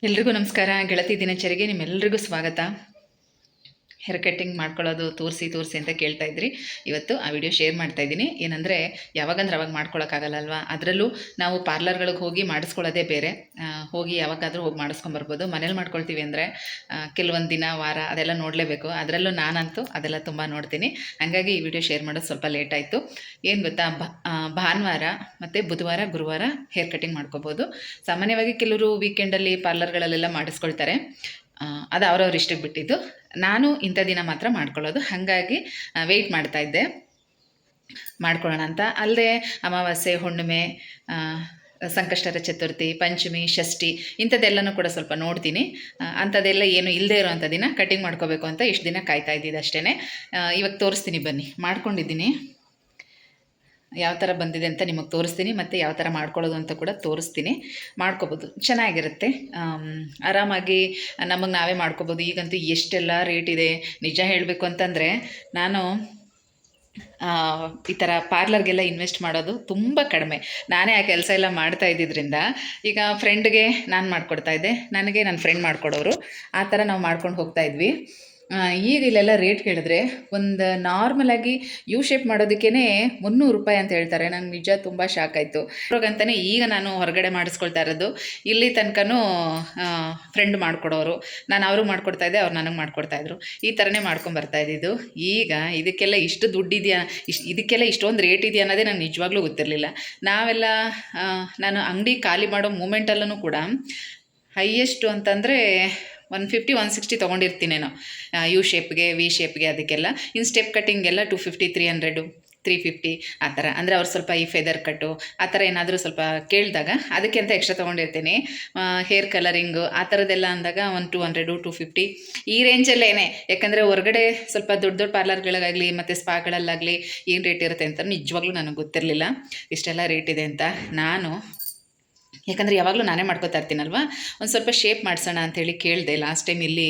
ಎಲ್ರಿಗೂ ನಮಸ್ಕಾರ. ಗೆಳತಿ ದಿನಚರಿಗೆ ನಿಮ್ಮೆಲ್ಲರಿಗೂ ಸ್ವಾಗತ. ಹೇರ್ ಕಟ್ಟಿಂಗ್ ಮಾಡ್ಕೊಳ್ಳೋದು ತೋರಿಸಿ ಅಂತ ಕೇಳ್ತಾ ಇದ್ರಿ. ಇವತ್ತು ಆ ವಿಡಿಯೋ ಶೇರ್ ಮಾಡ್ತಾ ಇದ್ದೀನಿ. ಏನಂದರೆ ಯಾವಾಗಂದ್ರೆ ಅವಾಗ ಮಾಡ್ಕೊಳಕ್ಕಾಗಲ್ಲಲ್ವ. ಅದರಲ್ಲೂ ನಾವು ಪಾರ್ಲರ್ಗಳಿಗೆ ಹೋಗಿ ಮಾಡಿಸ್ಕೊಳ್ಳೋದೇ ಬೇರೆ. ಹೋಗಿ ಯಾವಾಗಾದರೂ ಹೋಗಿ ಮಾಡಿಸ್ಕೊಂಬರ್ಬೋದು. ಮನೇಲಿ ಮಾಡ್ಕೊಳ್ತೀವಿ ಅಂದರೆ ಕೆಲವೊಂದು ದಿನ ವಾರ ಅದೆಲ್ಲ ನೋಡಲೇಬೇಕು. ಅದರಲ್ಲೂ ನಾನಂತೂ ಅದೆಲ್ಲ ತುಂಬ ನೋಡ್ತೀನಿ. ಹಾಗಾಗಿ ಈ ವಿಡಿಯೋ ಶೇರ್ ಮಾಡೋದು ಸ್ವಲ್ಪ ಲೇಟ್ ಆಯಿತು. ಏನು ಗೊತ್ತಾ, ಭಾನುವಾರ ಮತ್ತು ಬುಧವಾರ ಗುರುವಾರ ಹೇರ್ ಕಟ್ಟಿಂಗ್ ಮಾಡ್ಕೋಬೋದು. ಸಾಮಾನ್ಯವಾಗಿ ಕೆಲವರು ವೀಕೆಂಡಲ್ಲಿ ಪಾರ್ಲರ್ಗಳಲ್ಲೆಲ್ಲ ಮಾಡಿಸ್ಕೊಳ್ತಾರೆ. ಅದು ಅವ್ರವ್ರ ಇಷ್ಟಕ್ಕೆ ಬಿಟ್ಟಿದ್ದು. ನಾನು ಇಂಥ ದಿನ ಮಾತ್ರ ಮಾಡ್ಕೊಳ್ಳೋದು. ಹಾಗಾಗಿ ವೆಯ್ಟ್ ಮಾಡ್ತಾಯಿದ್ದೆ ಮಾಡ್ಕೊಳ್ಳೋಣ ಅಂತ. ಅಲ್ಲದೆ ಅಮಾವಾಸ್ಯೆ, ಹುಣ್ಣಿಮೆ, ಸಂಕಷ್ಟರ ಚತುರ್ಥಿ, ಪಂಚಮಿ, ಷಷ್ಠಿ ಇಂಥದ್ದೆಲ್ಲನೂ ಕೂಡ ಸ್ವಲ್ಪ ನೋಡ್ತೀನಿ. ಅಂಥದ್ದೆಲ್ಲ ಏನು ಇಲ್ಲದೆ ಇರೋವಂಥ ದಿನ ಕಟ್ಟಿಂಗ್ ಮಾಡ್ಕೋಬೇಕು ಅಂತ ಇಷ್ಟು ದಿನ ಕಾಯ್ತಾ ಇದ್ದಿದ್ದು ಅಷ್ಟೇ. ಇವಾಗ ತೋರಿಸ್ತೀನಿ ಬನ್ನಿ. ಮಾಡ್ಕೊಂಡಿದ್ದೀನಿ, ಯಾವ ಥರ ಬಂದಿದೆ ಅಂತ ನಿಮಗೆ ತೋರಿಸ್ತೀನಿ, ಮತ್ತು ಯಾವ ಥರ ಮಾಡ್ಕೊಳ್ಳೋದು ಅಂತ ಕೂಡ ತೋರಿಸ್ತೀನಿ. ಮಾಡ್ಕೋಬೋದು, ಚೆನ್ನಾಗಿರುತ್ತೆ. ಆರಾಮಾಗಿ ನಮಗೆ ನಾವೇ ಮಾಡ್ಕೋಬೋದು. ಈಗಂತೂ ಎಷ್ಟೆಲ್ಲ ರೇಟ್ ಇದೆ. ನಿಜ ಹೇಳಬೇಕು ಅಂತಂದರೆ ನಾನು ಈ ಥರ ಪಾರ್ಲರ್ಗೆಲ್ಲ ಇನ್ವೆಸ್ಟ್ ಮಾಡೋದು ತುಂಬ ಕಡಿಮೆ. ನಾನೇ ಆ ಕೆಲಸ ಎಲ್ಲ ಮಾಡ್ತಾ ಇದ್ದಿದ್ದರಿಂದ ಈಗ ಫ್ರೆಂಡ್ಗೆ ನಾನು ಮಾಡಿಕೊಡ್ತಾಯಿದ್ದೆ, ನನಗೆ ನನ್ನ ಫ್ರೆಂಡ್ ಮಾಡಿಕೊಡೋರು, ಆ ಥರ ನಾವು ಮಾಡ್ಕೊಂಡು ಹೋಗ್ತಾಯಿದ್ವಿ. ಈಗ ಇಲ್ಲೆಲ್ಲ ರೇಟ್ ಕೇಳಿದ್ರೆ ಒಂದು ನಾರ್ಮಲಾಗಿ ಯು ಶೇಪ್ ಮಾಡೋದಕ್ಕೇ 300 ರೂಪಾಯಿ ಅಂತ ಹೇಳ್ತಾರೆ. ನಂಗೆ ನಿಜ ತುಂಬ ಶಾಕ್ ಆಯಿತು. ಅವ್ರಿಗಂತಲೇ ಈಗ ನಾನು ಹೊರಗಡೆ ಮಾಡಿಸ್ಕೊಳ್ತಾ ಇರೋದು. ಇಲ್ಲಿ ತನಕನೂ ಫ್ರೆಂಡ್ ಮಾಡಿಕೊಡೋರು, ನಾನು ಅವ್ರಿಗೆ ಮಾಡ್ಕೊಡ್ತಾಯಿದ್ದೆ, ಅವ್ರು ನನಗೆ ಮಾಡಿಕೊಡ್ತಾಯಿದ್ರು. ಈ ಥರನೇ ಮಾಡ್ಕೊಂಬರ್ತಾ ಇದ್ದಿದ್ದು. ಈಗ ಇದಕ್ಕೆಲ್ಲ ಇಷ್ಟು ದುಡ್ಡಿದೆಯಾ, ಇದಕ್ಕೆಲ್ಲ ಇಷ್ಟೊಂದು ರೇಟ್ ಇದೆಯಾ ಅನ್ನೋದೇ ನಂಗೆ ನಿಜವಾಗ್ಲೂ ಗೊತ್ತಿರಲಿಲ್ಲ. ನಾನು ಅಂಗಡಿ ಖಾಲಿ ಮಾಡೋ ಮೂಮೆಂಟಲ್ಲೂ ಕೂಡ ಹೈಯೆಸ್ಟು ಅಂತಂದರೆ 150 160 ತೊಗೊಂಡಿರ್ತೀನೇನೋ. ಯು ಶೇಪ್ಗೆ, ವಿ ಶೇಪ್ಗೆ, ಅದಕ್ಕೆಲ್ಲ. ಇನ್ನು ಸ್ಟೆಪ್ ಕಟ್ಟಿಂಗೆಲ್ಲ 250 300 350 ಆ ಥರ. ಅಂದರೆ ಅವ್ರು ಸ್ವಲ್ಪ ಈ ಫೆದರ್ ಕಟ್ಟು ಆ ಥರ ಏನಾದರೂ ಸ್ವಲ್ಪ ಕೇಳಿದಾಗ ಅದಕ್ಕೆ ಅಂತ ಎಕ್ಸ್ಟ್ರಾ ತೊಗೊಂಡಿರ್ತೀನಿ. ಹೇರ್ ಕಲರಿಂಗು ಆ ಥರದ್ದೆಲ್ಲ ಅಂದಾಗ 200 250 ಈ ರೇಂಜಲ್ಲೇ. ಯಾಕಂದರೆ ಹೊರಗಡೆ ಸ್ವಲ್ಪ ದೊಡ್ಡ ಪಾರ್ಲರ್ಗಳಿಗಾಗಲಿ ಮತ್ತು ಸ್ಪಾಗಳಲ್ಲಾಗಲಿ ಏನು ರೇಟ್ ಇರುತ್ತೆ ಅಂತ ನಿಜವಾಗ್ಲೂ ನನಗೆ ಗೊತ್ತಿರಲಿಲ್ಲ ಇಷ್ಟೆಲ್ಲ ರೇಟ್ ಇದೆ ಅಂತ. ನಾನು ಯಾಕಂದರೆ ಯಾವಾಗಲೂ ನಾನೇ ಮಾಡ್ಕೋತಾ ಇರ್ತೀನಲ್ವ, ಒಂದು ಸ್ವಲ್ಪ ಶೇಪ್ ಮಾಡಿಸೋಣ ಅಂಥೇಳಿ ಕೇಳಿದೆ. ಲಾಸ್ಟ್ ಟೈಮ್ ಇಲ್ಲಿ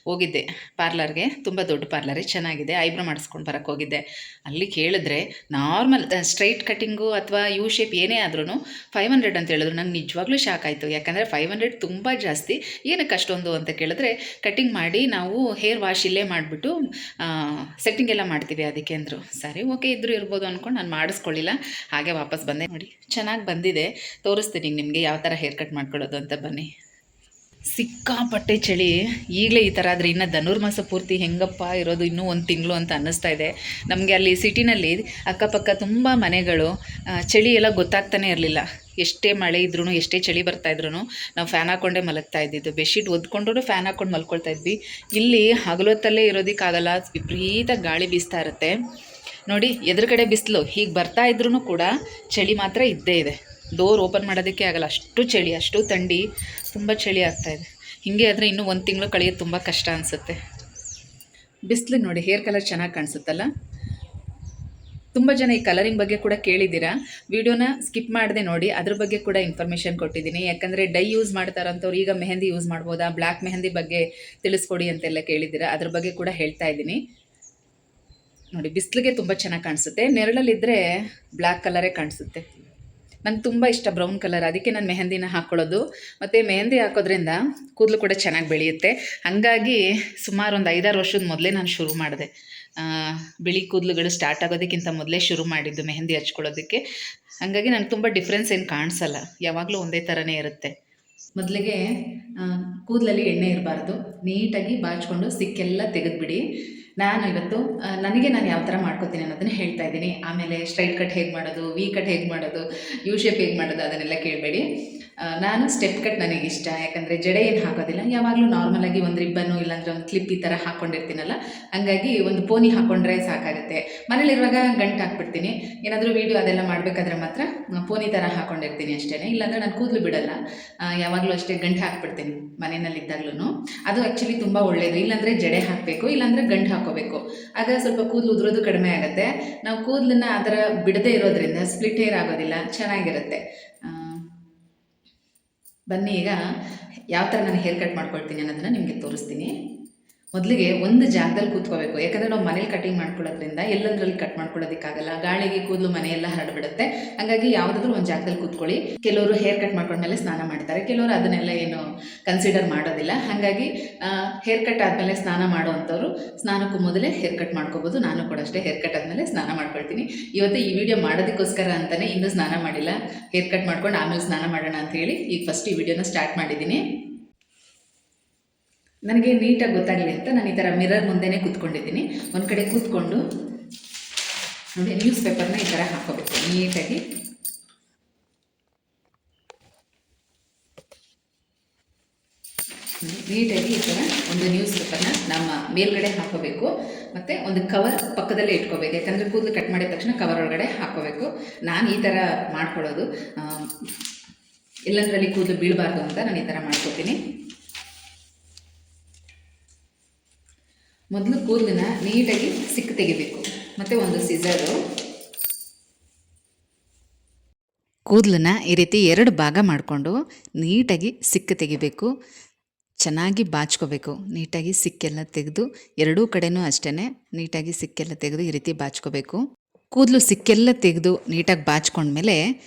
ಹೋಗಿದ್ದೆ ಪಾರ್ಲರ್ಗೆ, ತುಂಬ ದೊಡ್ಡ ಪಾರ್ಲರೇ, ಚೆನ್ನಾಗಿದೆ. ಐಬ್ರೋ ಮಾಡಿಸ್ಕೊಂಡು ಬರೋಕ್ಕೆ ಹೋಗಿದ್ದೆ. ಅಲ್ಲಿ ಕೇಳಿದ್ರೆ ನಾರ್ಮಲ್ ಸ್ಟ್ರೈಟ್ ಕಟ್ಟಿಂಗು ಅಥವಾ ಯು ಶೇಪ್ ಏನೇ ಆದ್ರೂ 500 ಅಂತ ಹೇಳಿದ್ರು. ನಂಗೆ ನಿಜವಾಗ್ಲೂ ಶಾಕ್ ಆಯಿತು. ಯಾಕಂದರೆ 500 ತುಂಬ ಜಾಸ್ತಿ. ಏನಕ್ಕೆ ಅಷ್ಟೊಂದು ಅಂತ ಕೇಳಿದ್ರೆ, ಕಟ್ಟಿಂಗ್ ಮಾಡಿ ನಾವು ಹೇರ್ ವಾಶ್ ಇಲ್ಲೇ ಮಾಡಿಬಿಟ್ಟು ಸೆಟ್ಟಿಂಗ್ ಎಲ್ಲ ಮಾಡ್ತೀವಿ ಅದಕ್ಕೆ ಅಂದರು. ಸರಿ ಓಕೆ ಇದ್ದರೂ ಇರ್ಬೋದು ಅಂದ್ಕೊಂಡು ನಾನು ಮಾಡಿಸ್ಕೊಳ್ಳಿಲ್ಲ, ಹಾಗೆ ವಾಪಸ್ ಬಂದೆ. ನೋಡಿ ಚೆನ್ನಾಗಿ ಬಂದಿದೆ, ತೋರಿಸ್ತೀನಿ ನಿಮಗೆ ಯಾವ ಥರ ಹೇರ್ ಕಟ್ ಮಾಡ್ಕೊಳ್ಳೋದು ಅಂತ. ಬನ್ನಿ. ಸಿಕ್ಕಾಪಟ್ಟೆ ಚಳಿ. ಈಗಲೇ ಈ ಥರ ಆದರೆ ಇನ್ನು ಧನುರ್ಮಾಸ ಪೂರ್ತಿ ಹೆಂಗಪ್ಪ ಇರೋದು, ಇನ್ನೂ 1 ತಿಂಗಳು ಅಂತ ಅನ್ನಿಸ್ತಾ ಇದೆ ನಮಗೆ. ಅಲ್ಲಿ ಸಿಟಿನಲ್ಲಿ ಅಕ್ಕಪಕ್ಕ ತುಂಬ ಮನೆಗಳು, ಚಳಿ ಎಲ್ಲ ಗೊತ್ತಾಗ್ತಾನೆ ಇರಲಿಲ್ಲ. ಎಷ್ಟೇ ಮಳೆ ಇದ್ರೂ, ಎಷ್ಟೇ ಚಳಿ ಬರ್ತಾಯಿದ್ರು ನಾವು ಫ್ಯಾನ್ ಹಾಕ್ಕೊಂಡೇ ಮಲಗ್ತಾ ಇದ್ದಿದ್ದು. ಬೆಡ್ಶೀಟ್ ಒದ್ಕೊಂಡ್ರೂ ಫ್ಯಾನ್ ಹಾಕ್ಕೊಂಡು ಮಲ್ಕೊಳ್ತಾ ಇದ್ವಿ. ಇಲ್ಲಿ ಹಗಲೊತ್ತಲ್ಲೇ ಇರೋದಕ್ಕಾಗಲ್ಲ, ವಿಪರೀತ ಗಾಳಿ ಬೀಸ್ತಾ ಇರುತ್ತೆ. ನೋಡಿ ಎದುರುಗಡೆ ಬಿಸಿಲು ಹೀಗೆ ಬರ್ತಾ ಇದ್ರೂ ಕೂಡ ಚಳಿ ಮಾತ್ರ ಇದ್ದೇ ಇದೆ. ಡೋರ್ ಓಪನ್ ಮಾಡೋದಕ್ಕೆ ಆಗಲ್ಲ, ಅಷ್ಟು ಚಳಿ, ಅಷ್ಟು ಥಂಡಿ, ತುಂಬ ಚಳಿ ಆಗ್ತಾಯಿದೆ. ಹೀಗೆ ಆದರೆ ಇನ್ನೂ 1 ತಿಂಗಳು ಕಳೆಯೋದು ತುಂಬ ಕಷ್ಟ ಅನಿಸುತ್ತೆ. ಬಿಸಿಲು ನೋಡಿ, ಹೇರ್ ಕಲರ್ ಚೆನ್ನಾಗಿ ಕಾಣಿಸುತ್ತಲ್ಲ. ತುಂಬ ಜನ ಈ ಕಲರಿಂಗ್ ಬಗ್ಗೆ ಕೂಡ ಕೇಳಿದ್ದೀರಾ. ವಿಡಿಯೋನ ಸ್ಕಿಪ್ ಮಾಡದೆ ನೋಡಿ, ಅದ್ರ ಬಗ್ಗೆ ಕೂಡ ಇನ್ಫಾರ್ಮೇಷನ್ ಕೊಟ್ಟಿದ್ದೀನಿ. ಯಾಕಂದರೆ ಡೈ ಯೂಸ್ ಮಾಡ್ತಾರಂಥವ್ರು ಈಗ ಮೆಹಂದಿ ಯೂಸ್ ಮಾಡ್ಬೋದಾ, ಬ್ಲ್ಯಾಕ್ ಮೆಹಂದಿ ಬಗ್ಗೆ ತಿಳಿಸ್ಕೊಡಿ ಅಂತೆಲ್ಲ ಕೇಳಿದ್ದೀರಾ. ಅದ್ರ ಬಗ್ಗೆ ಕೂಡ ಹೇಳ್ತಾ ಇದ್ದೀನಿ. ನೋಡಿ ಬಿಸಿಲಿಗೆ ತುಂಬ ಚೆನ್ನಾಗಿ ಕಾಣಿಸುತ್ತೆ, ನೆರಳಲ್ಲಿದ್ದರೆ ಬ್ಲ್ಯಾಕ್ ಕಲರೇ ಕಾಣಿಸುತ್ತೆ. ನಂಗೆ ತುಂಬ ಇಷ್ಟ ಬ್ರೌನ್ ಕಲರ್, ಅದಕ್ಕೆ ನಾನು ಮೆಹಂದಿನ ಹಾಕ್ಕೊಳ್ಳೋದು. ಮತ್ತು ಮೆಹಂದಿ ಹಾಕೋದ್ರಿಂದ ಕೂದಲು ಕೂಡ ಚೆನ್ನಾಗಿ ಬೆಳೆಯುತ್ತೆ. ಹಾಗಾಗಿ ಸುಮಾರು ಒಂದು 5-6 ವರ್ಷದ ಮೊದಲೇ ನಾನು ಶುರು ಮಾಡಿದೆ. ಬಿಳಿ ಕೂದಲುಗಳು ಸ್ಟಾರ್ಟ್ ಆಗೋದಕ್ಕಿಂತ ಮೊದಲೇ ಶುರು ಮಾಡಿದ್ದು ಮೆಹಂದಿ ಹಚ್ಕೊಳ್ಳೋದಕ್ಕೆ. ಹಾಗಾಗಿ ನನಗೆ ತುಂಬ ಡಿಫ್ರೆನ್ಸ್ ಏನು ಕಾಣಿಸಲ್ಲ, ಯಾವಾಗಲೂ ಒಂದೇ ಥರನೇ ಇರುತ್ತೆ. ಮೊದಲಿಗೆ ಕೂದಲಲ್ಲಿ ಎಣ್ಣೆ ಇರಬಾರ್ದು, ನೀಟಾಗಿ ಬಾಚ್ಕೊಂಡು ಸಿಕ್ಕೆಲ್ಲ ತೆಗೆದುಬಿಡಿ. ನಾನು ಇವತ್ತು ನಾನು ಯಾವ ಥರ ಮಾಡ್ಕೋತೀನಿ ಅನ್ನೋದನ್ನು ಹೇಳ್ತಾ ಇದ್ದೀನಿ. ಆಮೇಲೆ ಸ್ಟ್ರೈಟ್ ಕಟ್ ಹೇಗೆ ಮಾಡೋದು, ವಿ ಕಟ್ ಹೇಗೆ ಮಾಡೋದು, ಯು ಶೇಪ್ ಹೇಗೆ ಮಾಡೋದು ಅದನ್ನೆಲ್ಲ ಕೇಳಬೇಡಿ. ನಾನು ಸ್ಟೆಪ್ ಕಟ್ ನನಗಿಷ್ಟ. ಯಾಕಂದರೆ ಜಡೆ ಏನು ಹಾಕೋದಿಲ್ಲ, ಯಾವಾಗಲೂ ನಾರ್ಮಲಾಗಿ ಒಂದು ರಿಬ್ಬನ್ನು ಇಲ್ಲಾಂದರೆ ಒಂದು ಕ್ಲಿಪ್ ಈ ಥರ ಹಾಕ್ಕೊಂಡಿರ್ತೀನಲ್ಲ, ಹಂಗಾಗಿ ಒಂದು ಪೋನಿ ಹಾಕ್ಕೊಂಡ್ರೆ ಸಾಕಾಗುತ್ತೆ. ಮನೇಲಿರುವಾಗ ಗಂಟು ಹಾಕ್ಬಿಡ್ತೀನಿ. ಏನಾದರೂ ವೀಡಿಯೋ ಅದೆಲ್ಲ ಮಾಡಬೇಕಾದ್ರೆ ಮಾತ್ರ ಪೋನಿ ಥರ ಹಾಕ್ಕೊಂಡಿರ್ತೀನಿ ಅಷ್ಟೇ. ಇಲ್ಲಾಂದರೆ ನಾನು ಕೂದಲು ಬಿಡಲ್ಲ, ಯಾವಾಗಲೂ ಅಷ್ಟೇ ಗಂಟು ಹಾಕ್ಬಿಡ್ತೀನಿ ಮನೆಯಲ್ಲಿದ್ದಾಗಲೂ. ಅದು ಆ್ಯಕ್ಚುಲಿ ತುಂಬ ಒಳ್ಳೆಯದು. ಇಲ್ಲಾಂದರೆ ಜಡೆ ಹಾಕಬೇಕು, ಇಲ್ಲಾಂದರೆ ಗಂಟು ಹಾಕೋಬೇಕು. ಆಗ ಸ್ವಲ್ಪ ಕೂದಲು ಉದುರೋದು ಕಡಿಮೆ ಆಗುತ್ತೆ. ನಾವು ಕೂದಲನ್ನ ಆ ಥರ ಬಿಡದೇ ಇರೋದ್ರಿಂದ ಸ್ಪ್ಲಿಟ್ ಹೇರ್ ಆಗೋದಿಲ್ಲ, ಚೆನ್ನಾಗಿರುತ್ತೆ. ಬನ್ನಿ ಈಗ ಯಾವ ಥರ ನಾನು ಹೇರ್ ಕಟ್ ಮಾಡ್ಕೊಳ್ತೀನಿ ಅನ್ನೋದನ್ನು ನಿಮಗೆ ತೋರಿಸ್ತೀನಿ. ಮೊದಲಿಗೆ ಒಂದು ಜಾಗದಲ್ಲಿ ಕೂತ್ಕೋಬೇಕು. ಯಾಕಂದರೆ ನಾವು ಮನೇಲಿ ಕಟಿಂಗ್ ಮಾಡ್ಕೊಳ್ಳೋದ್ರಿಂದ ಎಲ್ಲಂದ್ರಲ್ಲಿ ಕಟ್ ಮಾಡ್ಕೊಳ್ಳೋದಕ್ಕಾಗಲ್ಲ. ಗಾಳಿಗೆ ಕೂದಲು ಮನೆಯೆಲ್ಲ ಹರಡ್ಬಿಡುತ್ತೆ. ಹಾಗಾಗಿ ಯಾವುದಾದ್ರೂ ಒಂದು ಜಾಗದಲ್ಲಿ ಕೂತ್ಕೊಳ್ಳಿ. ಕೆಲವರು ಹೇರ್ ಕಟ್ ಮಾಡ್ಕೊಂಡ್ಮೇಲೆ ಸ್ನಾನ ಮಾಡ್ತಾರೆ, ಕೆಲವರು ಅದನ್ನೆಲ್ಲ ಏನು ಕನ್ಸಿಡರ್ ಮಾಡೋದಿಲ್ಲ. ಹಾಗಾಗಿ ಹೇರ್ ಕಟ್ ಆದಮೇಲೆ ಸ್ನಾನ ಮಾಡುವಂಥವ್ರು ಸ್ನಾನಕ್ಕೂ ಮೊದಲೇ ಹೇರ್ ಕಟ್ ಮಾಡ್ಕೋಬೋದು. ನಾನು ಕೂಡ ಅಷ್ಟೇ ಹೇರ್ ಕಟ್ ಆದಮೇಲೆ ಸ್ನಾನ ಮಾಡ್ಕೊಳ್ತೀನಿ. ಇವತ್ತು ಈ ವಿಡಿಯೋ ಮಾಡೋದಕ್ಕೋಸ್ಕರ ಅಂತಲೇ ಇನ್ನೂ ಸ್ನಾನ ಮಾಡಿಲ್ಲ. ಹೇರ್ ಕಟ್ ಮಾಡ್ಕೊಂಡು ಆಮೇಲೆ ಸ್ನಾನ ಮಾಡೋಣ ಅಂತ ಹೇಳಿ ಈಗ ಫಸ್ಟ್ ಈ ವಿಡಿಯೋನ ಸ್ಟಾರ್ಟ್ ಮಾಡಿದ್ದೀನಿ. ನನಗೆ ನೀಟಾಗಿ ಗೊತ್ತಾಗಲಿ ಅಂತ ನಾನು ಈ ಥರ ಮಿರರ್ ಮುಂದೆನೇ ಕೂತ್ಕೊಂಡಿದ್ದೀನಿ. ಒಂದು ಕಡೆ ಕೂತ್ಕೊಂಡು ನೋಡಿ ನ್ಯೂಸ್ ಪೇಪರ್ನ ಈ ಥರ ಹಾಕ್ಕೋಬೇಕು ನೀಟಾಗಿ. ನೀಟಾಗಿ ಈ ಥರ ಒಂದು ನ್ಯೂಸ್ ಪೇಪರ್ನ ನಮ್ಮ ಮೇಲ್ಗಡೆ ಹಾಕೋಬೇಕು. ಮತ್ತು ಒಂದು ಕವರ್ ಪಕ್ಕದಲ್ಲೇ ಇಟ್ಕೋಬೇಕು. ಯಾಕಂದರೆ ಕೂದಲು ಕಟ್ ಮಾಡಿದ ತಕ್ಷಣ ಕವರ್ ಒಳಗಡೆ ಹಾಕ್ಕೋಬೇಕು. ನಾನು ಈ ಥರ ಮಾಡ್ಕೊಳ್ಳೋದು, ಎಲ್ಲಂದ್ರಲ್ಲಿ ಕೂದಲು ಬೀಳಬಾರ್ದು ಅಂತ ನಾನು ಈ ಥರ ಮಾಡ್ಕೋತೀನಿ. ಮೊದಲು ಕೂದಲನ್ನ ನೀಟಾಗಿ ಸಿಕ್ಕ ತೆಗಿಬೇಕು. ಮತ್ತು ಒಂದು ಸಿಸರು ಕೂದಲನ್ನ ಈ ರೀತಿ 2 ಭಾಗ ಮಾಡಿಕೊಂಡು ನೀಟಾಗಿ ಸಿಕ್ಕ ತೆಗಿಬೇಕು. ಚೆನ್ನಾಗಿ ಬಾಚ್ಕೋಬೇಕು. ನೀಟಾಗಿ ಸಿಕ್ಕೆಲ್ಲ ತೆಗೆದು ಎರಡೂ ಕಡೆನೂ ಅಷ್ಟೇ ನೀಟಾಗಿ ಸಿಕ್ಕೆಲ್ಲ ತೆಗೆದು ಈ ರೀತಿ ಬಾಚ್ಕೋಬೇಕು. ಕೂದಲು ಸಿಕ್ಕೆಲ್ಲ ತೆಗೆದು ನೀಟಾಗಿ ಬಾಚ್ಕೊಂಡ್ಮೇಲೆ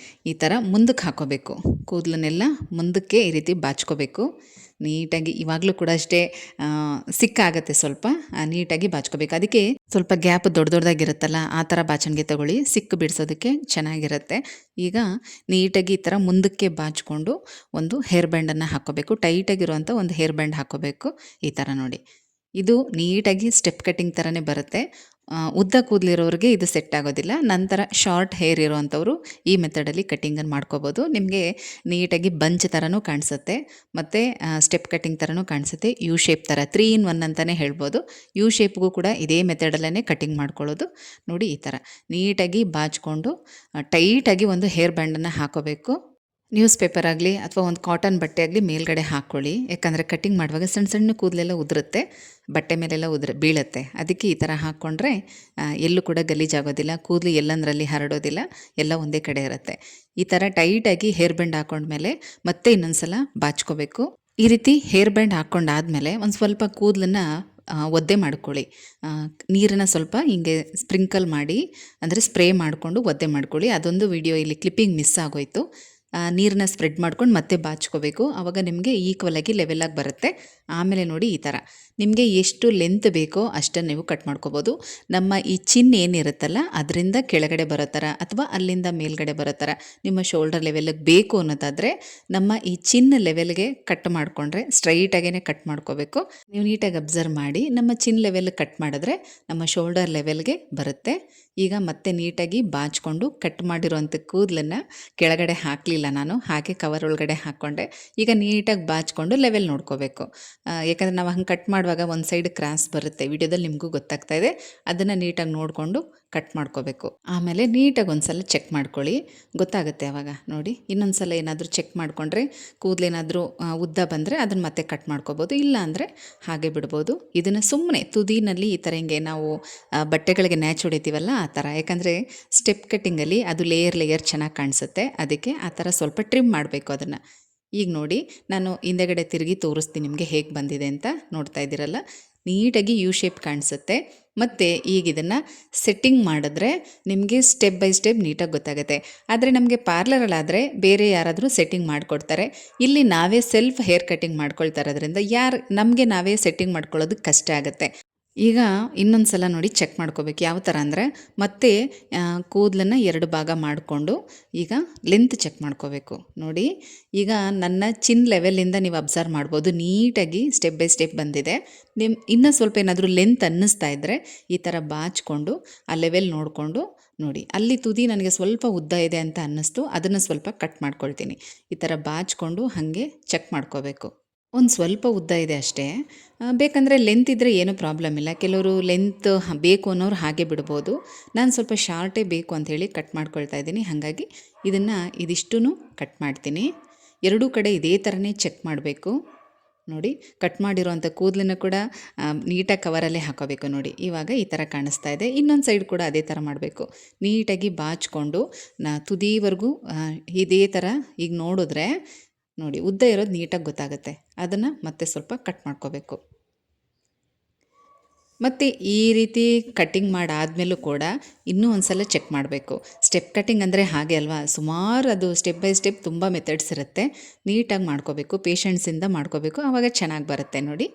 ಈ ಥರ ಮುಂದಕ್ಕೆ ಹಾಕೋಬೇಕು. ಕೂದಲನ್ನೆಲ್ಲ ಮುಂದಕ್ಕೆ ಈ ರೀತಿ ಬಾಚ್ಕೋಬೇಕು ನೀಟಾಗಿ. ಇವಾಗಲೂ ಕೂಡ ಅಷ್ಟೇ ಸಿಕ್ಕಾಗತ್ತೆ, ಸ್ವಲ್ಪ ನೀಟಾಗಿ ಬಾಚ್ಕೋಬೇಕು. ಅದಕ್ಕೆ ಸ್ವಲ್ಪ ಗ್ಯಾಪ್ ದೊಡ್ಡದಾಗಿರುತ್ತಲ್ಲ, ಆ ಥರ ಬಾಚಣಿಗೆ ತಗೊಳ್ಳಿ, ಸಿಕ್ಕು ಬಿಡಿಸೋದಕ್ಕೆ ಚೆನ್ನಾಗಿರುತ್ತೆ. ಈಗ ನೀಟಾಗಿ ಈ ಥರ ಮುಂದಕ್ಕೆ ಬಾಚಿಕೊಂಡು ಒಂದು ಹೇರ್ ಬ್ಯಾಂಡನ್ನು ಹಾಕ್ಕೋಬೇಕು. ಟೈಟಾಗಿರುವಂಥ ಒಂದು ಹೇರ್ ಬ್ಯಾಂಡ್ ಹಾಕ್ಕೋಬೇಕು. ಈ ಥರ ನೋಡಿ, ಇದು ನೀಟಾಗಿ ಸ್ಟೆಪ್ ಕಟ್ಟಿಂಗ್ ಥರನೇ ಬರುತ್ತೆ. ಉದ್ದ ಕೂದಲಿರೋರಿಗೆ ಇದು ಸೆಟ್ ಆಗೋದಿಲ್ಲ. ನಂತರ ಶಾರ್ಟ್ ಹೇರ್ ಇರೋವಂಥವ್ರು ಈ ಮೆಥಡಲ್ಲಿ ಕಟ್ಟಿಂಗನ್ನು ಮಾಡ್ಕೋಬೋದು. ನಿಮಗೆ ನೀಟಾಗಿ ಬಂಚ್ ಥರನೂ ಕಾಣಿಸುತ್ತೆ, ಮತ್ತು ಸ್ಟೆಪ್ ಕಟ್ಟಿಂಗ್ ಥರನೂ ಕಾಣಿಸುತ್ತೆ. ಯು ಶೇಪ್ ಥರ 3 in 1 ಅಂತಲೇ ಹೇಳ್ಬೋದು. ಯು ಶೇಪ್ಗೂ ಕೂಡ ಇದೇ ಮೆಥಡಲ್ಲೇ ಕಟ್ಟಿಂಗ್ ಮಾಡ್ಕೊಳ್ಳೋದು. ನೋಡಿ ಈ ಥರ ನೀಟಾಗಿ ಬಾಚಿಕೊಂಡು ಟೈಟಾಗಿ ಒಂದು ಹೇರ್ ಬ್ಯಾಂಡನ್ನು ಹಾಕೋಬೇಕು. ನ್ಯೂಸ್ ಪೇಪರ್ ಆಗಲಿ ಅಥವಾ ಒಂದು ಕಾಟನ್ ಬಟ್ಟೆ ಆಗಲಿ ಮೇಲ್ಗಡೆ ಹಾಕ್ಕೊಳ್ಳಿ. ಯಾಕಂದರೆ ಕಟ್ಟಿಂಗ್ ಮಾಡುವಾಗ ಸಣ್ಣ ಸಣ್ಣ ಕೂದಲೆಲ್ಲ ಉದುರುತ್ತೆ, ಬಟ್ಟೆ ಮೇಲೆಲ್ಲ ಬೀಳುತ್ತೆ. ಅದಕ್ಕೆ ಈ ಥರ ಹಾಕ್ಕೊಂಡ್ರೆ ಎಲ್ಲೂ ಕೂಡ ಗಲೀಜಾಗೋದಿಲ್ಲ, ಕೂದಲು ಎಲ್ಲಂದರಲ್ಲಿ ಹರಡೋದಿಲ್ಲ, ಎಲ್ಲ ಒಂದೇ ಕಡೆ ಇರುತ್ತೆ. ಈ ಥರ ಟೈಟಾಗಿ ಹೇರ್ ಬ್ಯಾಂಡ್ ಹಾಕ್ಕೊಂಡ್ಮೇಲೆ ಮತ್ತೆ ಇನ್ನೊಂದು ಸಲ ಬಾಚ್ಕೋಬೇಕು. ಈ ರೀತಿ ಹೇರ್ ಬ್ಯಾಂಡ್ ಹಾಕ್ಕೊಂಡಾದಮೇಲೆ ಒಂದು ಸ್ವಲ್ಪ ಕೂದಲನ್ನು ಒದ್ದೆ ಮಾಡ್ಕೊಳ್ಳಿ. ನೀರನ್ನು ಸ್ವಲ್ಪ ಹಿಂಗೆ ಸ್ಪ್ರಿಂಕಲ್ ಮಾಡಿ, ಅಂದರೆ ಸ್ಪ್ರೇ ಮಾಡಿಕೊಂಡು ಒದ್ದೆ ಮಾಡ್ಕೊಳ್ಳಿ. ಅದೊಂದು ವಿಡಿಯೋ ಇಲ್ಲಿ ಕ್ಲಿಪ್ಪಿಂಗ್ ಮಿಸ್ ಆಗೋಯಿತು. ನೀರನ್ನ ಸ್ಪ್ರೆಡ್ ಮಾಡ್ಕೊಂಡು ಮತ್ತೆ ಬಾಚ್ಕೋಬೇಕು. ಆವಾಗ ನಿಮಗೆ ಈಕ್ವಲಾಗಿ ಲೆವೆಲಾಗಿ ಬರುತ್ತೆ. ಆಮೇಲೆ ನೋಡಿ ಈ ಥರ ನಿಮಗೆ ಎಷ್ಟು ಲೆಂತ್ ಬೇಕೋ ಅಷ್ಟನ್ನು ನೀವು ಕಟ್ ಮಾಡ್ಕೋಬೋದು. ನಮ್ಮ ಈ ಚಿನ್ ಏನಿರುತ್ತಲ್ಲ ಅದರಿಂದ ಕೆಳಗಡೆ ಬರೋ ಥರ ಅಥವಾ ಅಲ್ಲಿಂದ ಮೇಲ್ಗಡೆ ಬರೋ ಥರ ನಿಮ್ಮ ಶೋಲ್ಡರ್ ಲೆವೆಲ್ಗೆ ಬೇಕು ಅನ್ನೋದಾದರೆ ನಮ್ಮ ಈ ಚಿನ್ ಲೆವೆಲ್ಗೆ ಕಟ್ ಮಾಡಿಕೊಂಡ್ರೆ ಸ್ಟ್ರೈಟಾಗೇ ಕಟ್ ಮಾಡ್ಕೋಬೇಕು. ನೀವು ನೀಟಾಗಿ ಅಬ್ಸರ್ವ್ ಮಾಡಿ, ನಮ್ಮ ಚಿನ್ ಲೆವೆಲ್ ಕಟ್ ಮಾಡಿದ್ರೆ ನಮ್ಮ ಶೋಲ್ಡರ್ ಲೆವೆಲ್ಗೆ ಬರುತ್ತೆ. ಈಗ ಮತ್ತೆ ನೀಟಾಗಿ ಬಾಚಿಕೊಂಡು ಕಟ್ ಮಾಡಿರೋಂಥ ಕೂದಲನ್ನು ಕೆಳಗಡೆ ಹಾಕಲಿಲ್ಲ ನಾನು, ಹಾಗೆ ಕವರ್ ಒಳಗಡೆ ಹಾಕ್ಕೊಂಡೆ. ಈಗ ನೀಟಾಗಿ ಬಾಚಿಕೊಂಡು ಲೆವೆಲ್ ನೋಡ್ಕೋಬೇಕು. ಯಾಕಂದರೆ ನಾವು ಹಂಗೆ ಕಟ್ ಮಾಡುವಾಗ ಒಂದು ಸೈಡ್ ಕ್ರಾಸ್ ಬರುತ್ತೆ, ವಿಡಿಯೋದಲ್ಲಿ ನಿಮಗೂ ಗೊತ್ತಾಗ್ತಾ ಇದೆ. ಅದನ್ನು ನೀಟಾಗಿ ನೋಡಿಕೊಂಡು ಕಟ್ ಮಾಡ್ಕೋಬೇಕು. ಆಮೇಲೆ ನೀಟಾಗಿ ಒಂದು ಸಲ ಚೆಕ್ ಮಾಡ್ಕೊಳ್ಳಿ, ಗೊತ್ತಾಗುತ್ತೆ ಆವಾಗ. ನೋಡಿ ಇನ್ನೊಂದು ಸಲ ಏನಾದರೂ ಚೆಕ್ ಮಾಡಿಕೊಂಡ್ರೆ ಕೂದಲೇನಾದರೂ ಉದ್ದ ಬಂದರೆ ಅದನ್ನು ಮತ್ತೆ ಕಟ್ ಮಾಡ್ಕೋಬೋದು, ಇಲ್ಲ ಅಂದರೆ ಹಾಗೆ ಬಿಡ್ಬೋದು. ಇದನ್ನು ಸುಮ್ಮನೆ ತುದಿನಲ್ಲಿ ಈ ಥರ ಹಿಂಗೆ ನಾವು ಬಟ್ಟೆಗಳಿಗೆ ನ್ಯಾಚ್ ಹೊಡಿತೀವಲ್ಲ ಆ ಥರ. ಯಾಕಂದರೆ ಸ್ಟೆಪ್ ಕಟ್ಟಿಂಗಲ್ಲಿ ಅದು ಲೇಯರ್ ಚೆನ್ನಾಗಿ ಕಾಣಿಸುತ್ತೆ, ಅದಕ್ಕೆ ಆ ಥರ ಸ್ವಲ್ಪ ಟ್ರಿಮ್ ಮಾಡಬೇಕು ಅದನ್ನು. ಈಗ ನೋಡಿ ನಾನು ಹಿಂದೆಗಡೆ ತಿರುಗಿ ತೋರಿಸ್ತೀನಿ ನಿಮಗೆ ಹೇಗೆ ಬಂದಿದೆ ಅಂತ. ನೋಡ್ತಾ ಇದ್ದೀರಲ್ಲ, ನೀಟಾಗಿ ಯು ಶೇಪ್ ಕಾಣಿಸುತ್ತೆ. ಮತ್ತು ಈಗ ಇದನ್ನು ಸೆಟ್ಟಿಂಗ್ ಮಾಡಿದ್ರೆ ನಿಮಗೆ ಸ್ಟೆಪ್ ಬೈ ಸ್ಟೆಪ್ ನೀಟಾಗಿ ಗೊತ್ತಾಗುತ್ತೆ. ಆದರೆ ನಮಗೆ ಪಾರ್ಲರಲ್ಲಾದರೆ ಬೇರೆ ಯಾರಾದರೂ ಸೆಟ್ಟಿಂಗ್ ಮಾಡಿಕೊಡ್ತಾರೆ. ಇಲ್ಲಿ ನಾವೇ ಸೆಲ್ಫ್ ಹೇರ್ ಕಟ್ಟಿಂಗ್ ಮಾಡ್ಕೊಳ್ತಾ ಇರೋದ್ರಿಂದ ನಮಗೆ ನಾವೇ ಸೆಟ್ಟಿಂಗ್ ಮಾಡ್ಕೊಳ್ಳೋದಕ್ಕೆ ಕಷ್ಟ ಆಗುತ್ತೆ. ಈಗ ಇನ್ನೊಂದು ಸಲ ನೋಡಿ ಚೆಕ್ ಮಾಡ್ಕೋಬೇಕು. ಯಾವ ಥರ ಅಂದರೆ ಮತ್ತೆ ಕೂದಲನ್ನು 2 ಭಾಗ ಮಾಡಿಕೊಂಡು ಈಗ ಲೆಂತ್ ಚೆಕ್ ಮಾಡ್ಕೋಬೇಕು. ನೋಡಿ ಈಗ ನನ್ನ ಚಿನ್ ಲೆವೆಲಿಂದ ನೀವು ಅಬ್ಸರ್ವ್ ಮಾಡ್ಬೋದು, ನೀಟಾಗಿ ಸ್ಟೆಪ್ ಬೈ ಸ್ಟೆಪ್ ಬಂದಿದೆ. ಇನ್ನೂ ಸ್ವಲ್ಪ ಏನಾದರೂ ಲೆಂತ್ ಅನ್ನಿಸ್ತಾ ಇದ್ದರೆ ಈ ಥರ ಬಾಚಿಕೊಂಡು ಆ ಲೆವೆಲ್ ನೋಡಿಕೊಂಡು ನೋಡಿ, ಅಲ್ಲಿ ತುದಿ ನನಗೆ ಸ್ವಲ್ಪ ಉದ್ದ ಇದೆ ಅಂತ ಅನ್ನಿಸ್ತು, ಅದನ್ನು ಸ್ವಲ್ಪ ಕಟ್ ಮಾಡ್ಕೊಳ್ತೀನಿ. ಈ ಥರ ಬಾಚಿಕೊಂಡು ಹಾಗೆ ಚೆಕ್ ಮಾಡ್ಕೋಬೇಕು. ಒಂದು ಸ್ವಲ್ಪ ಉದ್ದ ಇದೆ ಅಷ್ಟೇ, ಬೇಕಂದರೆ ಲೆಂತ್ ಇದ್ದರೆ ಏನೂ ಪ್ರಾಬ್ಲಮ್ ಇಲ್ಲ. ಕೆಲವರು ಲೆಂತ್ ಬೇಕು ಅನ್ನೋರು ಹಾಗೆ ಬಿಡ್ಬೋದು. ನಾನು ಸ್ವಲ್ಪ ಶಾರ್ಟೇ ಬೇಕು ಅಂಥೇಳಿ ಕಟ್ ಮಾಡ್ಕೊಳ್ತಾ ಇದ್ದೀನಿ. ಹಾಗಾಗಿ ಇದನ್ನು ಇದಿಷ್ಟೂ ಕಟ್ ಮಾಡ್ತೀನಿ. ಎರಡೂ ಕಡೆ ಇದೇ ಥರನೇ ಚೆಕ್ ಮಾಡಬೇಕು. ನೋಡಿ ಕಟ್ ಮಾಡಿರೋವಂಥ ಕೂದಲನ್ನು ಕೂಡ ನೀಟಾಗಿ ಕವರಲ್ಲೇ ಹಾಕೋಬೇಕು. ನೋಡಿ ಇವಾಗ ಈ ಥರ ಕಾಣಿಸ್ತಾ ಇದೆ. ಇನ್ನೊಂದು ಸೈಡ್ ಕೂಡ ಅದೇ ಥರ ಮಾಡಬೇಕು. ನೀಟಾಗಿ ಬಾಚಿಕೊಂಡು ತುದಿವರೆಗೂ ಇದೇ ಥರ ಈಗ ನೋಡಿದ್ರೆ ನೋಡಿ ಉದ್ದ ಇರೋದು ನೀಟಾಗಿ ಗೊತ್ತಾಗುತ್ತೆ. ಅದನ್ನು ಮತ್ತೆ ಸ್ವಲ್ಪ ಕಟ್ ಮಾಡ್ಕೋಬೇಕು. ಮತ್ತು ಈ ರೀತಿ ಕಟ್ಟಿಂಗ್ ಮಾಡಾದಮೇಲೂ ಕೂಡ ಇನ್ನೂ ಒಂದು ಸಲ ಚೆಕ್ ಮಾಡಬೇಕು. ಸ್ಟೆಪ್ ಕಟ್ಟಿಂಗ್ ಅಂದರೆ ಹಾಗೆ ಅಲ್ವಾ, ಸುಮಾರು ಅದು ಸ್ಟೆಪ್ ಬೈ ಸ್ಟೆಪ್ ತುಂಬ ಮೆಥಡ್ಸ್ ಇರುತ್ತೆ. ನೀಟಾಗಿ ಮಾಡ್ಕೋಬೇಕು, ಪೇಷನ್ಸಿಂದ ಮಾಡ್ಕೋಬೇಕು, ಆವಾಗ ಚೆನ್ನಾಗಿ ಬರುತ್ತೆ ನೋಡಿ.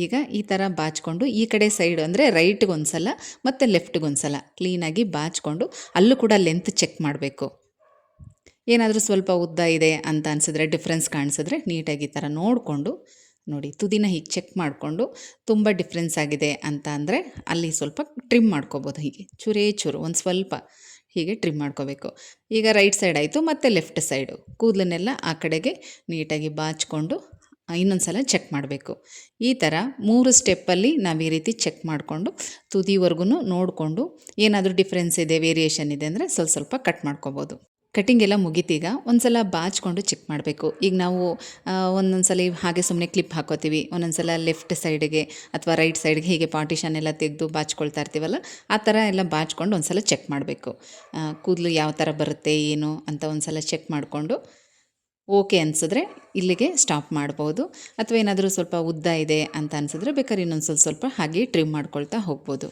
ಈಗ ಈ ಥರ ಬಾಚಿಕೊಂಡು ಈ ಕಡೆ ಸೈಡ್ ಅಂದರೆ ರೈಟ್ಗೆ ಒಂದು ಸಲ ಮತ್ತು ಲೆಫ್ಟ್ಗೆ ಒಂದು ಸಲ ಕ್ಲೀನಾಗಿ ಬಾಚಿಕೊಂಡು ಅಲ್ಲೂ ಕೂಡ ಲೆಂತ್ ಚೆಕ್ ಮಾಡಬೇಕು. ಏನಾದರೂ ಸ್ವಲ್ಪ ಉದ್ದ ಇದೆ ಅಂತ ಅನಿಸಿದ್ರೆ, ಡಿಫ್ರೆನ್ಸ್ ಕಾಣಿಸಿದ್ರೆ ನೀಟಾಗಿ ಈ ಥರ ನೋಡಿಕೊಂಡು ನೋಡಿ ತುದಿನ ಹೀಗೆ ಚೆಕ್ ಮಾಡಿಕೊಂಡು ತುಂಬ ಡಿಫ್ರೆನ್ಸ್ ಆಗಿದೆ ಅಂತ ಅಂದರೆ ಅಲ್ಲಿ ಸ್ವಲ್ಪ ಟ್ರಿಮ್ ಮಾಡ್ಕೋಬೋದು. ಹೀಗೆ ಚೂರೇ ಚೂರು ಒಂದು ಸ್ವಲ್ಪ ಹೀಗೆ ಟ್ರಿಮ್ ಮಾಡ್ಕೋಬೇಕು. ಈಗ ರೈಟ್ ಸೈಡ್ ಆಯಿತು, ಮತ್ತು ಲೆಫ್ಟ್ ಸೈಡು ಕೂದಲನ್ನೆಲ್ಲ ಆ ಕಡೆಗೆ ನೀಟಾಗಿ ಬಾಚಿಕೊಂಡು ಇನ್ನೊಂದು ಸಲ ಚೆಕ್ ಮಾಡಬೇಕು. ಈ ಥರ 3 ಸ್ಟೆಪ್ಪಲ್ಲಿ ನಾವು ಈ ರೀತಿ ಚೆಕ್ ಮಾಡಿಕೊಂಡು ತುದಿವರೆಗೂ ನೋಡಿಕೊಂಡು ಏನಾದರೂ ಡಿಫ್ರೆನ್ಸ್ ಇದೆ, ವೇರಿಯೇಷನ್ ಇದೆ ಅಂದರೆ ಸ್ವಲ್ಪ ಕಟ್ ಮಾಡ್ಕೋಬೋದು. ಕಟ್ಟಿಂಗ್ ಎಲ್ಲ ಮುಗೀತೀಗ ಒಂದು ಸಲ ಬಾಚಿಕೊಂಡು ಚೆಕ್ ಮಾಡಬೇಕು. ಈಗ ನಾವು ಒಂದೊಂದು ಸಲ ಹಾಗೆ ಸುಮ್ಮನೆ ಕ್ಲಿಪ್ ಹಾಕೋತೀವಿ, ಒಂದೊಂದು ಸಲ ಲೆಫ್ಟ್ ಸೈಡ್ಗೆ ಅಥವಾ ರೈಟ್ ಸೈಡ್ಗೆ ಹೀಗೆ ಪಾರ್ಟಿಷನ್ ಎಲ್ಲ ತೆಗೆದು ಬಾಚ್ಕೊಳ್ತಾ ಇರ್ತೀವಲ್ಲ, ಆ ಥರ ಎಲ್ಲ ಬಾಚಿಕೊಂಡು ಒಂದು ಸಲ ಚೆಕ್ ಮಾಡಬೇಕು. ಕೂದಲು ಯಾವ ಥರ ಬರುತ್ತೆ ಏನು ಅಂತ ಒಂದು ಸಲ ಚೆಕ್ ಮಾಡಿಕೊಂಡು ಓಕೆ ಅನಿಸಿದ್ರೆ ಇಲ್ಲಿಗೆ ಸ್ಟಾಪ್ ಮಾಡ್ಬೋದು. ಅಥವಾ ಏನಾದರೂ ಸ್ವಲ್ಪ ಉದ್ದ ಇದೆ ಅಂತ ಅನಿಸಿದ್ರೆ ಬೇಕಾದ್ರೆ ಇನ್ನೊಂದು ಸ್ವಲ್ಪ ಹಾಗೆ ಟ್ರಿಮ್ ಮಾಡ್ಕೊಳ್ತಾ ಹೋಗ್ಬೋದು.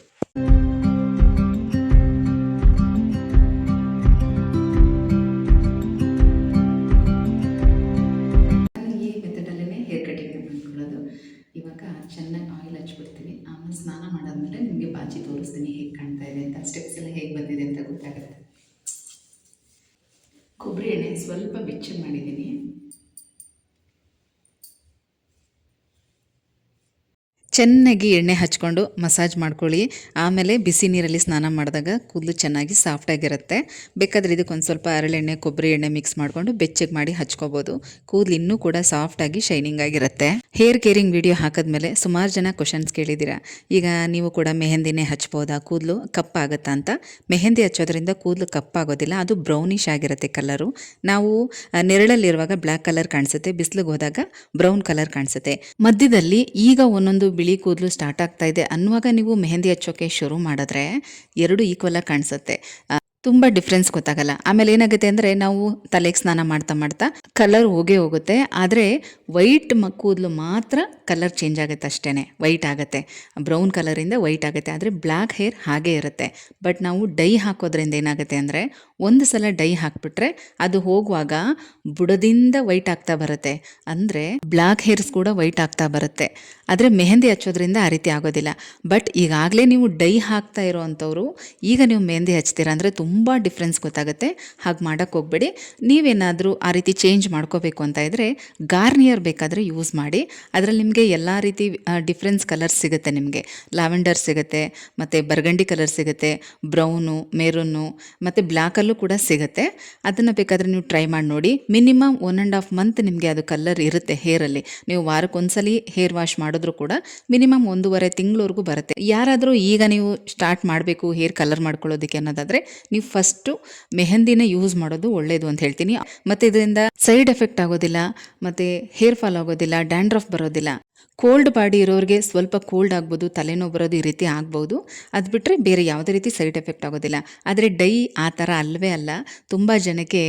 ಇವಾಗ ಚೆನ್ನಾಗಿ ಆಯಿಲ್ ಹಚ್ಬಿಡ್ತೀನಿ. ಆಮೇಲೆ ಸ್ನಾನ ಮಾಡಾದ್ಮೇಲೆ ನಿಮಗೆ ಬಾಚಿ ತೋರಿಸ್ತೀನಿ ಹೇಗೆ ಕಾಣ್ತಾ ಇದೆ ಅಂತ, ಸ್ಟೆಪ್ಸ್ ಎಲ್ಲ ಹೇಗೆ ಬಂದಿದೆ ಅಂತ ಗೊತ್ತಾಗುತ್ತೆ. ಕೊಬ್ಬರಿ ಎಣ್ಣೆ ಸ್ವಲ್ಪ ಬೆಚ್ಚಗೆ ಮಾಡಿದ್ದೀನಿ. ಚೆನ್ನಾಗಿ ಎಣ್ಣೆ ಹಚ್ಕೊಂಡು ಮಸಾಜ್ ಮಾಡ್ಕೊಳ್ಳಿ. ಆಮೇಲೆ ಬಿಸಿ ನೀರಲ್ಲಿ ಸ್ನಾನ ಮಾಡಿದಾಗ ಕೂದಲು ಚೆನ್ನಾಗಿ ಸಾಫ್ಟಾಗಿರುತ್ತೆ. ಬೇಕಾದರೆ ಇದಕ್ಕೊಂದು ಸ್ವಲ್ಪ ಹರಳೆಣ್ಣೆ, ಕೊಬ್ಬರಿ ಎಣ್ಣೆ ಮಿಕ್ಸ್ ಮಾಡಿಕೊಂಡು ಬೆಚ್ಚಗೆ ಮಾಡಿ ಹಚ್ಕೋಬೋದು. ಕೂದಲು ಇನ್ನೂ ಕೂಡ ಸಾಫ್ಟಾಗಿ ಶೈನಿಂಗ್ ಆಗಿರುತ್ತೆ. ಹೇರ್ ಕೇರಿಂಗ್ ವಿಡಿಯೋ ಹಾಕಿದ್ಮೇಲೆ ಸುಮಾರು ಜನ ಕ್ವಶನ್ಸ್ ಕೇಳಿದ್ದೀರಾ. ಈಗ ನೀವು ಕೂಡ ಮೆಹಂದಿನೇ ಹಚ್ಬೋದಾ, ಕೂದಲು ಕಪ್ಪಾಗುತ್ತಾ ಅಂತ. ಮೆಹಂದಿ ಹಚ್ಚೋದ್ರಿಂದ ಕೂದಲು ಕಪ್ಪಾಗೋದಿಲ್ಲ, ಅದು ಬ್ರೌನಿಶ್ ಆಗಿರುತ್ತೆ ಕಲರು. ನಾವು ನೆರಳಲ್ಲಿರುವಾಗ ಬ್ಲ್ಯಾಕ್ ಕಲರ್ ಕಾಣಿಸುತ್ತೆ, ಬಿಸಿಲಿಗೆ ಹೋದಾಗ ಬ್ರೌನ್ ಕಲರ್ ಕಾಣಿಸುತ್ತೆ. ಮಧ್ಯದಲ್ಲಿ ಈಗ ಒಂದೊಂದು ಬಿಳಿ ಕೂದಲು ಸ್ಟಾರ್ಟ್ ಆಗ್ತಾ ಇದೆ ಅನ್ನುವಾಗ ನೀವು ಮೆಹಂದಿ ಹಚ್ಚೋಕೆ ಶುರು ಮಾಡಿದ್ರೆ 2 ಈಕ್ವಲ್ ಆಗಿ ಕಾಣಿಸುತ್ತೆ. ತುಂಬ ಡಿಫ್ರೆನ್ಸ್ ಗೊತ್ತಾಗಲ್ಲ. ಆಮೇಲೆ ಏನಾಗುತ್ತೆ ಅಂದರೆ ನಾವು ತಲೆಗೆ ಸ್ನಾನ ಮಾಡ್ತಾ ಮಾಡ್ತಾ ಕಲರ್ ಹೋಗುತ್ತೆ, ಆದರೆ ವೈಟ್ ಕೂದಲು ಮಾತ್ರ ಕಲರ್ ಚೇಂಜ್ ಆಗುತ್ತೆ ಅಷ್ಟೇ, ವೈಟ್ ಆಗುತ್ತೆ, ಬ್ರೌನ್ ಕಲರಿಂದ ವೈಟ್ ಆಗುತ್ತೆ. ಆದರೆ ಬ್ಲ್ಯಾಕ್ ಹೇರ್ ಹಾಗೇ ಇರುತ್ತೆ. ಬಟ್ ನಾವು ಡೈ ಹಾಕೋದ್ರಿಂದ ಏನಾಗುತ್ತೆ ಅಂದರೆ ಒಂದು ಸಲ ಡೈ ಹಾಕಿಬಿಟ್ರೆ ಅದು ಹೋಗುವಾಗ ಬುಡದಿಂದ ವೈಟ್ ಆಗ್ತಾ ಬರುತ್ತೆ, ಅಂದರೆ ಬ್ಲ್ಯಾಕ್ ಹೇರ್ಸ್ ಕೂಡ ವೈಟ್ ಆಗ್ತಾ ಬರುತ್ತೆ. ಆದರೆ ಮೆಹಂದಿ ಹಚ್ಚೋದ್ರಿಂದ ಆ ರೀತಿ ಆಗೋದಿಲ್ಲ. ಬಟ್ ಈಗಾಗಲೇ ನೀವು ಡೈ ಹಾಕ್ತಾ ಇರೋವಂಥವ್ರು ಈಗ ನೀವು ಮೆಹಂದಿ ಹಚ್ತೀರಾ ಅಂದರೆ ತುಂಬ ಡಿಫ್ರೆನ್ಸ್ ಗೊತ್ತಾಗುತ್ತೆ. ಹಾಗೆ ಮಾಡೋಕ್ಕೆ ಹೋಗಬೇಡಿ. ನೀವೇನಾದರೂ ಆ ರೀತಿ ಚೇಂಜ್ ಮಾಡ್ಕೋಬೇಕು ಅಂತ ಇದ್ದರೆ ಗಾರ್ನಿಯರ್ ಬೇಕಾದರೆ ಯೂಸ್ ಮಾಡಿ. ಅದರಲ್ಲಿ ನಿಮಗೆ ಎಲ್ಲ ರೀತಿ ಡಿಫ್ರೆನ್ಸ್ ಕಲರ್ಸ್ ಸಿಗುತ್ತೆ. ನಿಮಗೆ ಲ್ಯಾವೆಂಡರ್ ಸಿಗುತ್ತೆ, ಮತ್ತು ಬರ್ಗಂಡಿ ಕಲರ್ ಸಿಗುತ್ತೆ, ಬ್ರೌನು, ಮೆರೂನು ಮತ್ತು ಬ್ಲ್ಯಾಕಲ್ಲೂ ಕೂಡ ಸಿಗುತ್ತೆ. ಅದನ್ನು ಬೇಕಾದರೆ ನೀವು ಟ್ರೈ ಮಾಡಿ ನೋಡಿ. ಮಿನಿಮಮ್ 1.5 ಮಂತ್ ನಿಮಗೆ ಅದು ಕಲರ್ ಇರುತ್ತೆ ಹೇರಲ್ಲಿ. ನೀವು ವಾರಕ್ಕೊಂದ್ಸಲಿ ಹೇರ್ ವಾಶ್ ಮಾಡಿದ್ರೂ ಕೂಡ ಮಿನಿಮಮ್ 1.5 ತಿಂಗಳವರೆಗೂ ಬರುತ್ತೆ. ಯಾರಾದರೂ ಈಗ ನೀವು ಸ್ಟಾರ್ಟ್ ಮಾಡಬೇಕು ಹೇರ್ ಕಲರ್ ಮಾಡ್ಕೊಳ್ಳೋದಕ್ಕೆ ಅನ್ನೋದಾದರೆ ನೀವು ಫಸ್ಟು ಮೆಹಂದಿನ ಯೂಸ್ ಮಾಡೋದು ಒಳ್ಳೆಯದು ಅಂತ ಹೇಳ್ತೀನಿ. ಮತ್ತು ಇದರಿಂದ ಸೈಡ್ ಎಫೆಕ್ಟ್ ಆಗೋದಿಲ್ಲ, ಮತ್ತು ಹೇರ್ ಫಾಲ್ ಆಗೋದಿಲ್ಲ, ಡ್ಯಾಂಡ್ರಫ್ ಬರೋದಿಲ್ಲ. ಕೋಲ್ಡ್ ಬಾಡಿ ಇರೋರಿಗೆ ಸ್ವಲ್ಪ ಕೋಲ್ಡ್ ಆಗ್ಬೋದು, ತಲೆನೋವು ಬರೋದು ಈ ರೀತಿ ಆಗ್ಬೋದು. ಅದು ಬಿಟ್ಟರೆ ಬೇರೆ ಯಾವುದೇ ರೀತಿ ಸೈಡ್ ಎಫೆಕ್ಟ್ ಆಗೋದಿಲ್ಲ. ಆದರೆ ಡೈ ಆ ಥರ ಅಲ್ಲವೇ ಅಲ್ಲ. ತುಂಬ ಜನಕ್ಕೆ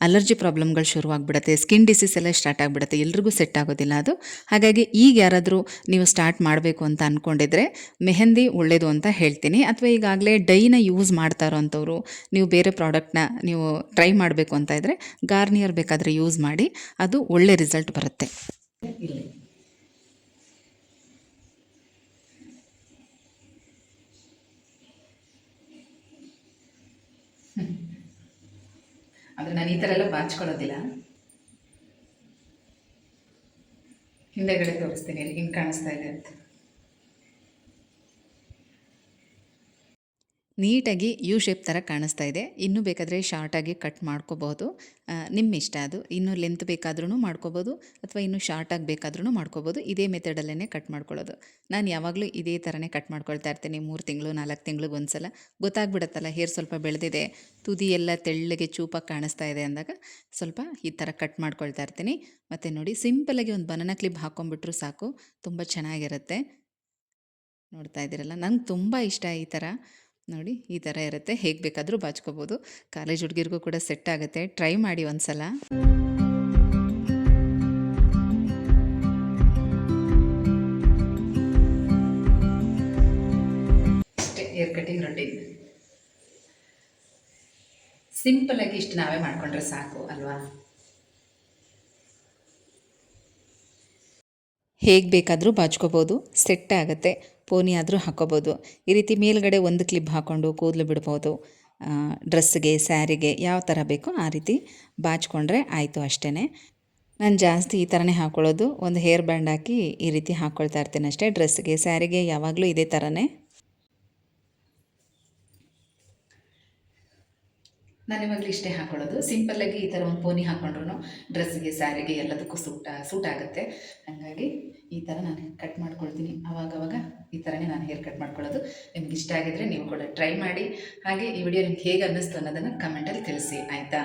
ಅಲರ್ಜಿ ಪ್ರಾಬ್ಲಮ್ಗಳು ಶುರುವಾಗ್ಬಿಡುತ್ತೆ, ಸ್ಕಿನ್ ಡಿಸೀಸ್ ಎಲ್ಲ ಸ್ಟಾರ್ಟ್ ಆಗಿಬಿಡುತ್ತೆ, ಎಲ್ರಿಗೂ ಸೆಟ್ ಆಗೋದಿಲ್ಲ ಅದು. ಹಾಗಾಗಿ ಈಗ ಯಾರಾದರೂ ನೀವು ಸ್ಟಾರ್ಟ್ ಮಾಡಬೇಕು ಅಂತ ಅಂದ್ಕೊಂಡಿದ್ರೆ ಮೆಹಂದಿ ಒಳ್ಳೆಯದು ಅಂತ ಹೇಳ್ತೀನಿ. ಅಥವಾ ಈಗಾಗಲೇ ಡೈನ ಯೂಸ್ ಮಾಡ್ತಾ ಇರೋವಂಥವ್ರು ನೀವು ಬೇರೆ ಪ್ರಾಡಕ್ಟ್ನ ನೀವು ಟ್ರೈ ಮಾಡಬೇಕು ಅಂತ ಇದ್ದರೆ ಗಾರ್ನಿಯರ್ ಬೇಕಾದರೆ ಯೂಸ್ ಮಾಡಿ, ಅದು ಒಳ್ಳೆ ರಿಸಲ್ಟ್ ಬರುತ್ತೆ. ಆದರೆ ನಾನು ಈ ಥರ ಎಲ್ಲ ಬಾಚ್ಕೊಳ್ಳೋದಿಲ್ಲ. ಹಿಂದೆಗಡೆ ತೋರಿಸ್ತೀನಿ ಹಿಂಗೆ ಕಾಣಿಸ್ತಾ ಇದೆ ಅಂತ. ನೀಟಾಗಿ ಯು ಶೇಪ್ ಥರ ಕಾಣಿಸ್ತಾ ಇದೆ. ಇನ್ನೂ ಬೇಕಾದರೆ ಶಾರ್ಟಾಗಿ ಕಟ್ ಮಾಡ್ಕೋಬೋದು, ನಿಮ್ಮ ಇಷ್ಟ ಅದು. ಇನ್ನೂ ಲೆಂತ್ ಬೇಕಾದ್ರೂ ಮಾಡ್ಕೋಬೋದು, ಅಥವಾ ಇನ್ನೂ ಶಾರ್ಟಾಗಿ ಬೇಕಾದ್ರೂ ಮಾಡ್ಕೋಬೋದು. ಇದೇ ಮೆಥಡಲ್ಲೇ ಕಟ್ ಮಾಡ್ಕೊಳ್ಳೋದು. ನಾನು ಯಾವಾಗಲೂ ಇದೇ ಥರನೇ ಕಟ್ ಮಾಡ್ಕೊಳ್ತಾ ಇರ್ತೀನಿ. 3 ತಿಂಗಳು 4 ತಿಂಗಳಿಗೆ ಒಂದು ಸಲ ಗೊತ್ತಾಗ್ಬಿಡುತ್ತಲ್ಲ ಹೇರ್ ಸ್ವಲ್ಪ ಬೆಳೆದಿದೆ, ತುದಿ ಎಲ್ಲ ತೆಳ್ಳಗೆ ಚೂಪಾಗಿ ಕಾಣಿಸ್ತಾ ಇದೆ ಅಂದಾಗ ಸ್ವಲ್ಪ ಈ ಥರ ಕಟ್ ಮಾಡ್ಕೊಳ್ತಾ ಇರ್ತೀನಿ. ಮತ್ತು ನೋಡಿ ಸಿಂಪಲಾಗಿ ಒಂದು ಬನಾನಾ ಕ್ಲಿಪ್ ಹಾಕ್ಕೊಂಬಿಟ್ರು ಸಾಕು, ತುಂಬ ಚೆನ್ನಾಗಿರುತ್ತೆ. ನೋಡ್ತಾ ಇದ್ದೀರಲ್ಲ, ನಂಗೆ ತುಂಬ ಇಷ್ಟ ಈ ಥರ. ನೋಡಿ ಈ ಥರ ಇರುತ್ತೆ, ಹೇಗೆ ಬೇಕಾದರೂ ಬಾಚ್ಕೋಬೋದು. ಕಾಲೇಜ್ ಹುಡುಗಿರಿಗೂ ಕೂಡ ಸೆಟ್ ಆಗುತ್ತೆ, ಟ್ರೈ ಮಾಡಿ ಒಂದು ಸಲ. ಸಿಂಪಲಾಗಿ ಇಷ್ಟು ನಾವೇ ಮಾಡಿಕೊಂಡ್ರೆ ಸಾಕು ಅಲ್ವಾ. ಹೇಗೆ ಬೇಕಾದರೂ ಬಾಚ್ಕೋಬೋದು, ಸೆಟ್ ಆಗುತ್ತೆ. ಪೋನಿ ಆದರೂ ಹಾಕ್ಕೋಬೋದು. ಈ ರೀತಿ ಮೇಲ್ಗಡೆ ಒಂದು ಕ್ಲಿಪ್ ಹಾಕ್ಕೊಂಡು ಕೂದಲು ಬಿಡ್ಬೋದು. ಡ್ರೆಸ್ಸಿಗೆ, ಸ್ಯಾರಿಗೆ ಯಾವ ಥರ ಬೇಕೋ ಆ ರೀತಿ ಬಾಚಿಕೊಂಡ್ರೆ ಆಯಿತು ಅಷ್ಟೇ. ನಾನು ಜಾಸ್ತಿ ಈ ಥರನೇ ಹಾಕ್ಕೊಳ್ಳೋದು. ಒಂದು ಹೇರ್ ಬ್ಯಾಂಡ್ ಹಾಕಿ ಈ ರೀತಿ ಹಾಕ್ಕೊಳ್ತಾ ಇರ್ತೀನಿ ಅಷ್ಟೇ. ಡ್ರೆಸ್ಸಿಗೆ, ಸ್ಯಾರಿಗೆ ಯಾವಾಗಲೂ ಇದೇ ಥರನೇ. ನಾನು ಇವಾಗಲೂ ಇಷ್ಟೇ ಹಾಕ್ಕೊಳ್ಳೋದು. ಸಿಂಪಲ್ಲಾಗಿ ಈ ಥರ ಒಂದು ಪೋನಿ ಹಾಕ್ಕೊಂಡ್ರು ಡ್ರೆಸ್ಸಿಗೆ, ಸ್ಯಾರಿಗೆ ಎಲ್ಲದಕ್ಕೂ ಸೂಟ್ ಆಗುತ್ತೆ. ಹಾಗಾಗಿ ಈ ಥರ ನಾನು ಕಟ್ ಮಾಡ್ಕೊಳ್ತೀನಿ. ಆವಾಗವಾಗ ಈ ಥರನೇ ನಾನು ಹೇರ್ ಕಟ್ ಮಾಡ್ಕೊಳ್ಳೋದು. ನಿಮ್ಗೆ ಇಷ್ಟ ಆಗಿದ್ರೆ ನೀವು ಕೂಡ ಟ್ರೈ ಮಾಡಿ. ಹಾಗೆ ಈ ವಿಡಿಯೋ ನಿಮ್ಗೆ ಹೇಗೆ ಅನ್ನಿಸ್ತು ಅನ್ನೋದನ್ನು ಕಮೆಂಟಲ್ಲಿ ತಿಳಿಸಿ, ಆಯಿತಾ.